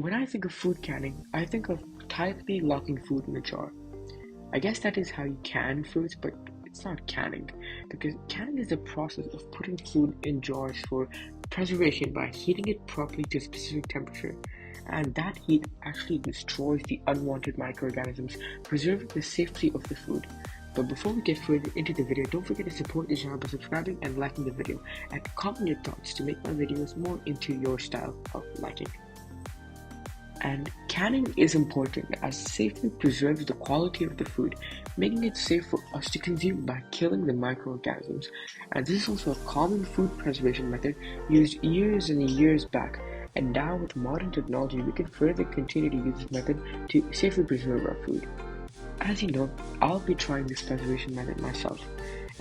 When I think of food canning, I think of tightly locking food in a jar. I guess that is how you can foods, but it's not canning, because canning is the process of putting food in jars for preservation by heating it properly to a specific temperature. And that heat actually destroys the unwanted microorganisms, preserving the safety of the food. But before we get further into the video, don't forget to support the channel by subscribing and liking the video, and comment your thoughts to make my videos more into your style of liking. And canning is important as it safely preserves the quality of the food, making it safe for us to consume by killing the microorganisms. And this is also a common food preservation method used years and years back. And now with modern technology, we can further continue to use this method to safely preserve our food. As you know, I'll be trying this preservation method myself,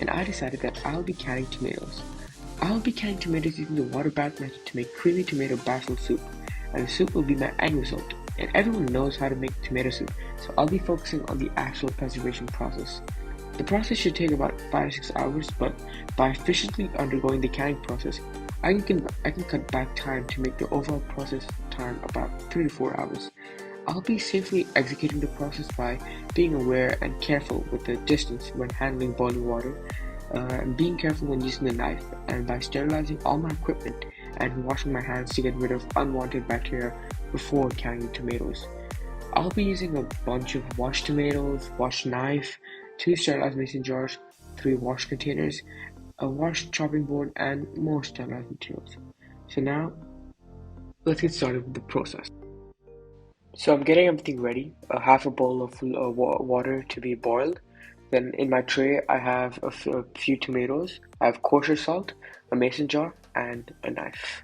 and I decided that I'll be canning tomatoes. I'll be canning tomatoes using the water bath method to make creamy tomato basil soup, and the soup will be my end result. And everyone knows how to make tomato soup, so I'll be focusing on the actual preservation process. The process should take about 5 to 6 hours, but by efficiently undergoing the canning process, I can cut back time to make the overall process time about 3 to 4 hours. I'll be safely executing the process by being aware and careful with the distance when handling boiling water, and being careful when using the knife, and by sterilizing all my equipment and washing my hands to get rid of unwanted bacteria before canning the tomatoes. I'll be using a bunch of washed tomatoes, washed knife, 2 sterilized mason jars, 3 washed containers, a washed chopping board, and more sterilized materials. So now, let's get started with the process. So I'm getting everything ready. A half a bowl of water to be boiled. Then in my tray I have a few tomatoes. I have kosher salt, a mason jar, and a knife.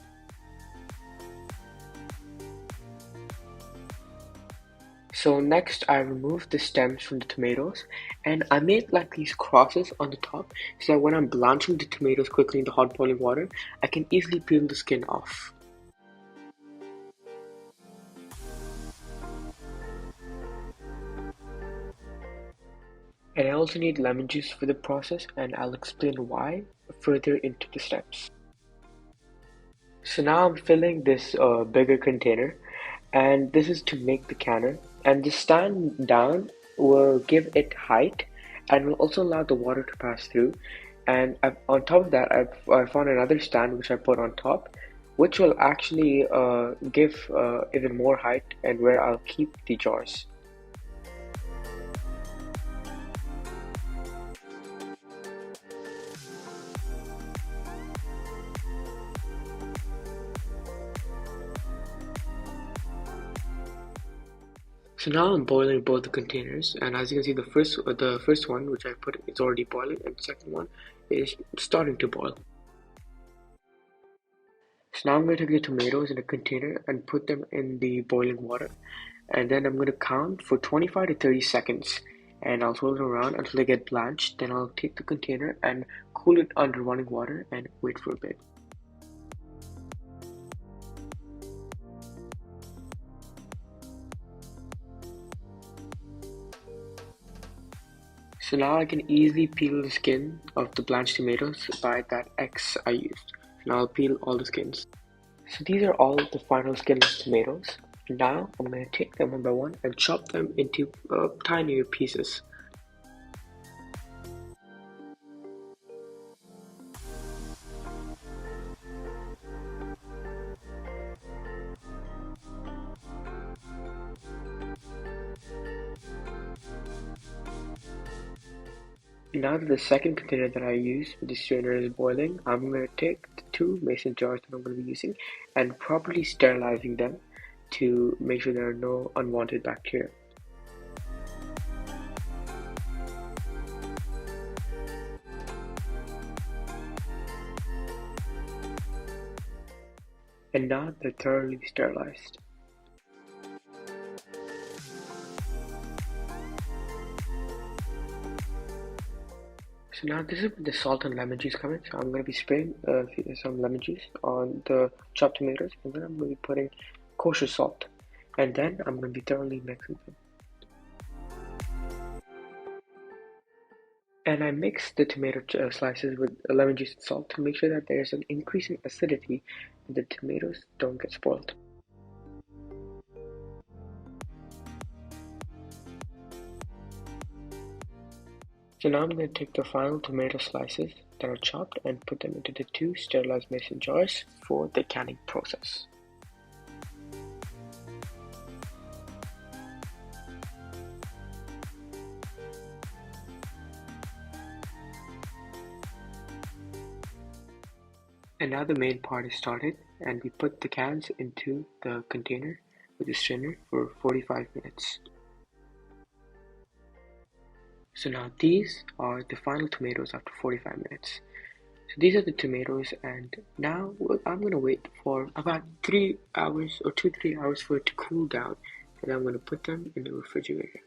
So next I removed the stems from the tomatoes, and I made like these crosses on the top so that when I'm blanching the tomatoes quickly in the hot boiling water, I can easily peel the skin off. And I also need lemon juice for the process, and I'll explain why further into the steps. So now I'm filling this bigger container, and this is to make the canner. And the stand down will give it height and will also allow the water to pass through. And on top of that, I found another stand which I put on top, which will actually give even more height and where I'll keep the jars. So now I'm boiling both the containers, and as you can see, the first one which I put is already boiling, and the second one is starting to boil. So now I'm going to take the tomatoes in a container and put them in the boiling water, and then I'm going to count for 25 to 30 seconds, and I'll swirl it around until they get blanched. Then I'll take the container and cool it under running water and wait for a bit. So now I can easily peel the skin of the blanched tomatoes by that X I used. Now I'll peel all the skins. So these are all the final skinless tomatoes. Now I'm going to take them one by one and chop them into tinier pieces. Now that the second container that I use with the strainer is boiling, I'm going to take the 2 mason jars that I'm going to be using and properly sterilizing them to make sure there are no unwanted bacteria. And now they're thoroughly sterilized. So now this is where the salt and lemon juice come in. So I'm going to be spraying some lemon juice on the chopped tomatoes, and then I'm going to be putting kosher salt, and then I'm going to be thoroughly mixing them. And I mix the tomato slices with lemon juice and salt to make sure that there's an increase in acidity and the tomatoes don't get spoiled. So now I'm going to take the final tomato slices that are chopped and put them into the two sterilized mason jars for the canning process. And now the main part is started, and we put the cans into the container with a strainer for 45 minutes. So now these are the final tomatoes after 45 minutes. So these are the tomatoes, and now I'm going to wait for about 3 hours or 2-3 hours for it to cool down, and I'm going to put them in the refrigerator.